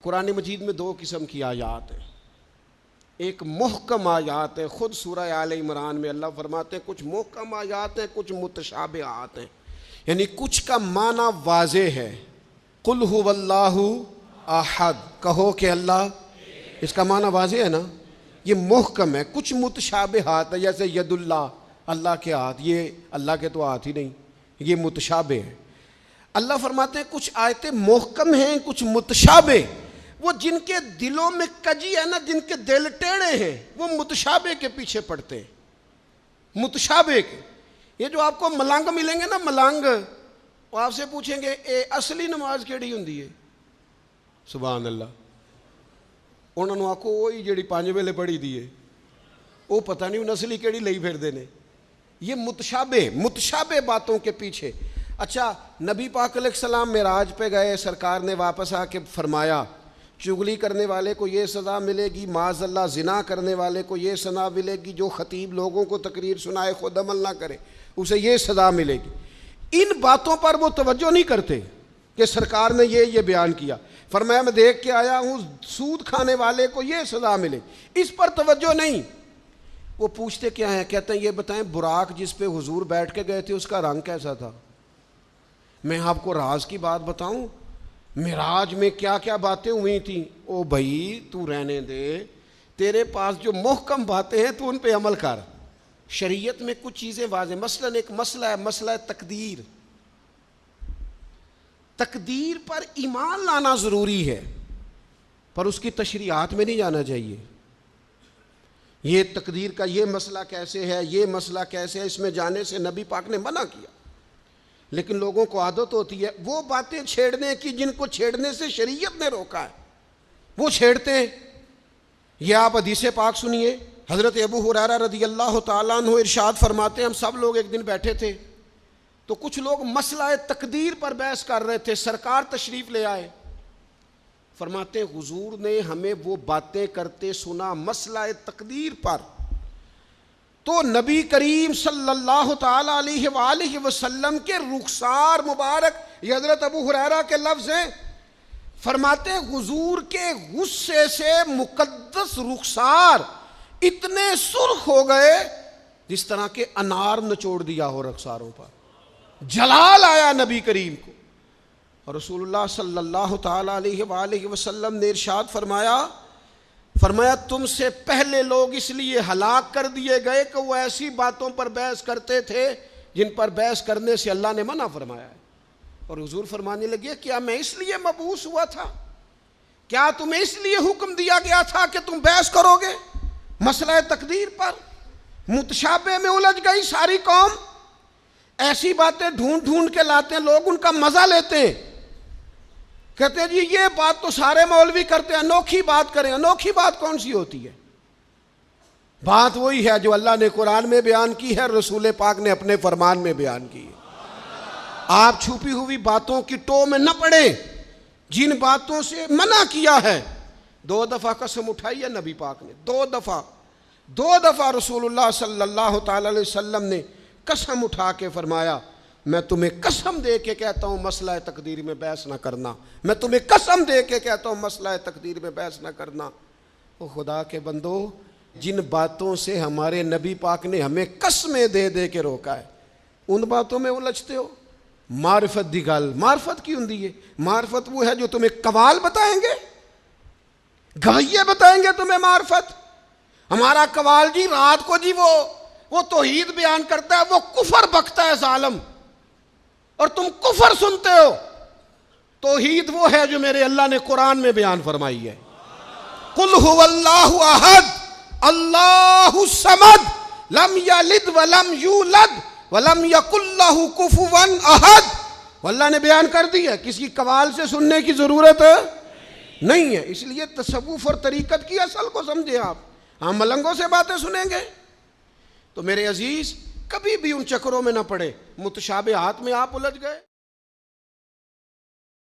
قرآن مجید میں دو قسم کی آیات ہیں، ایک محکم آیات ہے، خود سورہ آل عمران میں اللہ فرماتے ہیں کچھ محکم آیات ہیں، کچھ متشابہات ہیں، یعنی کچھ کا معنی واضح ہے، قل هو اللہ احد، کہو کہ اللہ، اس کا معنی واضح ہے نا، یہ محکم ہے۔ کچھ متشابہات ہے، جیسے ید اللہ، اللہ کے ہاتھ، یہ اللہ کے تو ہاتھ ہی نہیں، یہ متشابہ ہے۔ اللہ فرماتے ہیں کچھ آیتیں محکم ہیں، کچھ متشابہ، وہ جن کے دلوں میں کجی ہے نا، جن کے دل ٹیڑے ہیں، وہ متشابہ کے پیچھے پڑتے ہیں، متشابہ کے۔ یہ جو آپ کو ملنگ ملیں گے نا، ملنگ، وہ آپ سے پوچھیں گے اے اصلی نماز کیڑی ہوندی ہے؟ سبحان اللہ، انہوں نے آکھو وہی جڑی 5 ویلے پڑھی دی ہے، وہ پتہ نہیں ان اصلی کیڑی لئی پھر دینے۔ یہ متشابہ باتوں کے پیچھے۔ اچھا، نبی پاک علیہ السلام معراج پہ گئے، سرکار نے واپس آ کے فرمایا چغلی کرنے والے کو یہ سزا ملے گی، معاذ اللہ زنا کرنے والے کو یہ سزا ملے گی، جو خطیب لوگوں کو تقریر سنائے خود عمل نہ کرے اسے یہ سزا ملے گی۔ ان باتوں پر وہ توجہ نہیں کرتے کہ سرکار نے یہ بیان کیا۔ فرمایا میں دیکھ کے آیا ہوں سود کھانے والے کو یہ سزا ملے، اس پر توجہ نہیں۔ وہ پوچھتے کیا ہیں؟ کہتے ہیں یہ بتائیں براق جس پہ حضور بیٹھ کے گئے تھے اس کا رنگ کیسا تھا؟ میں آپ کو راز کی بات بتاؤں، معراج میں کیا کیا باتیں ہوئی تھیں؟ او بھائی تو رہنے دے، تیرے پاس جو محکم باتیں ہیں تو ان پہ عمل کر۔ شریعت میں کچھ چیزیں واضح، مثلا ایک مسئلہ ہے، مسئلہ تقدیر۔ تقدیر پر ایمان لانا ضروری ہے، پر اس کی تشریحات میں نہیں جانا چاہیے۔ یہ تقدیر کا یہ مسئلہ کیسے ہے، یہ مسئلہ کیسے ہے، اس میں جانے سے نبی پاک نے منع کیا، لیکن لوگوں کو عادت ہوتی ہے وہ باتیں چھیڑنے کی جن کو چھیڑنے سے شریعت نے روکا ہے، وہ چھیڑتے ہیں۔ یہ آپ حدیث پاک سنیے، حضرت ابو ہریرہ رضی اللہ تعالیٰ عنہ ارشاد فرماتے ہیں ہم سب لوگ ایک دن بیٹھے تھے تو کچھ لوگ مسئلہ تقدیر پر بحث کر رہے تھے، سرکار تشریف لے آئے، فرماتے ہیں حضور نے ہمیں وہ باتیں کرتے سنا مسئلہ تقدیر پر، تو نبی کریم صلی اللہ تعالی علیہ وآلہ وسلم کے رخسار مبارک، یہ حضرت ابو ہریرہ کے لفظ ہیں، فرماتے ہیں حضور کے غصے سے مقدس رخسار اتنے سرخ ہو گئے جس طرح کے انار نچوڑ دیا ہو رخساروں پر، جلال آیا نبی کریم کو۔ اور رسول اللہ صلی اللہ تعالی علیہ وآلہ وسلم نے ارشاد فرمایا تم سے پہلے لوگ اس لیے ہلاک کر دیے گئے کہ وہ ایسی باتوں پر بحث کرتے تھے جن پر بحث کرنے سے اللہ نے منع فرمایا ہے۔ اور حضور فرمانے لگے کیا میں اس لیے مبعوث ہوا تھا؟ کیا تمہیں اس لیے حکم دیا گیا تھا کہ تم بحث کرو گے مسئلہ تقدیر پر؟ متشابہ میں الجھ گئی ساری قوم، ایسی باتیں ڈھونڈ کے لاتے ہیں، لوگ ان کا مزہ لیتے ہیں، کہتے ہیں جی یہ بات تو سارے مولوی کرتے ہیں، انوکھی بات کریں۔ انوکھی بات کون سی ہوتی ہے؟ بات وہی ہے جو اللہ نے قرآن میں بیان کی ہے، رسول پاک نے اپنے فرمان میں بیان کی ہے۔ آپ چھپی ہوئی باتوں کی ٹو میں نہ پڑیں، جن باتوں سے منع کیا ہے۔ 2 دفعہ قسم اٹھائی ہے نبی پاک نے، 2 دفعہ رسول اللہ صلی اللہ تعالی علیہ وسلم نے قسم اٹھا کے فرمایا میں تمہیں قسم دے کے کہتا ہوں مسئلہ تقدیر میں بحث نہ کرنا، میں تمہیں قسم دے کے کہتا ہوں مسئلہ تقدیر میں بحث نہ کرنا۔ او خدا کے بندو، جن باتوں سے ہمارے نبی پاک نے ہمیں قسمیں دے کے روکا ہے ان باتوں میں الجھتے ہو۔ معرفت دی گل، معرفت کی ہوندی ہے؟ معرفت وہ ہے جو تمہیں قوال بتائیں گے، گویے بتائیں گے تمہیں معرفت۔ ہمارا قوال جی رات کو جی وہ توحید بیان کرتا ہے، وہ کفر بکتا ہے ظالم، اور تم کفر سنتے ہو۔ توحید وہ ہے جو میرے اللہ نے قرآن میں بیان فرمائی ہے، قل هو اللہ احد اللہ الصمد لم یلد ولم یولد ولم یکن لہ کفوا احد۔ اللہ نے بیان کر دی ہے، کسی قوال سے سننے کی ضرورت نہیں ہے۔ اس لیے تصوف اور طریقت کی اصل کو سمجھے آپ۔ ہم ملنگوں سے باتیں سنیں گے تو میرے عزیز کبھی بھی ان چکروں میں نہ پڑے، متشابہات میں آپ الجھ گئے۔